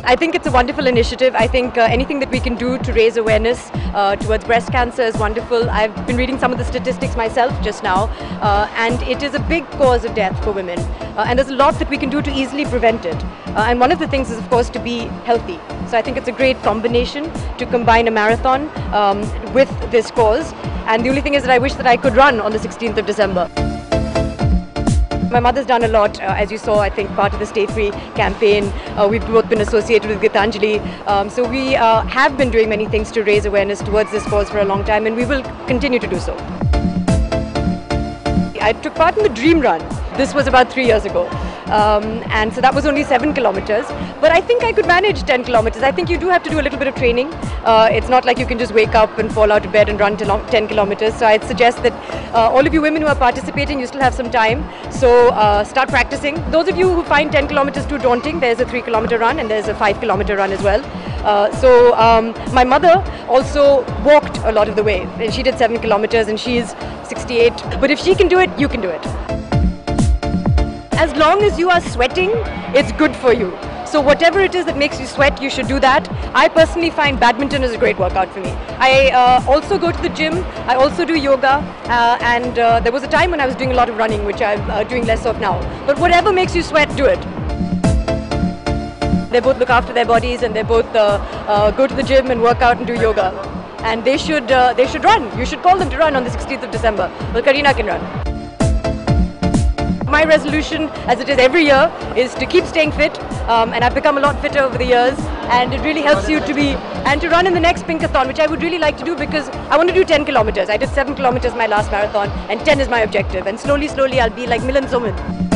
I think it's a wonderful initiative. I think anything that we can do to raise awareness towards breast cancer is wonderful. I've been reading some of the statistics myself just now, and it is a big cause of death for women. And there's a lot that we can do to easily prevent it. And one of the things is, of course, to be healthy. So I think it's a great combination to combine a marathon with this cause. And the only thing is that I wish that I could run on the 16th of December. My mother's done a lot, as you saw, I think part of the Stay Free campaign. We've both been associated with Gitanjali. So we have been doing many things to raise awareness towards this cause for a long time, and we will continue to do so. I took part in the Dream Run. This was about 3 years ago. And so that was only 7 kilometers. But I think I could manage 10 kilometers. I think you do have to do a little bit of training. It's not like you can just wake up and fall out of bed and run 10 kilometers. So I'd suggest that all of you women who are participating, you still have some time. So start practicing. Those of you who find 10 kilometers too daunting, there's a 3-kilometer run and there's a 5-kilometer run as well. My mother also walked a lot of the way. And she did 7 kilometers and she's 68. But if she can do it, you can do it. As long as you are sweating, it's good for you. So whatever it is that makes you sweat, you should do that. I personally find badminton is a great workout for me. I also go to the gym. I also do yoga. And there was a time when I was doing a lot of running, which I'm doing less of now. But whatever makes you sweat, do it. They both look after their bodies and they both go to the gym and work out and do yoga. And they should run. You should call them to run on the 16th of December. Well, Kareena can run. My resolution, as it is every year, is to keep staying fit, and I've become a lot fitter over the years, and it really helps you to run in the next Pinkathon, which I would really like to do because I want to do 10 kilometers. I did 7 kilometers my last marathon, and 10 is my objective, and slowly I'll be like Milan Soman.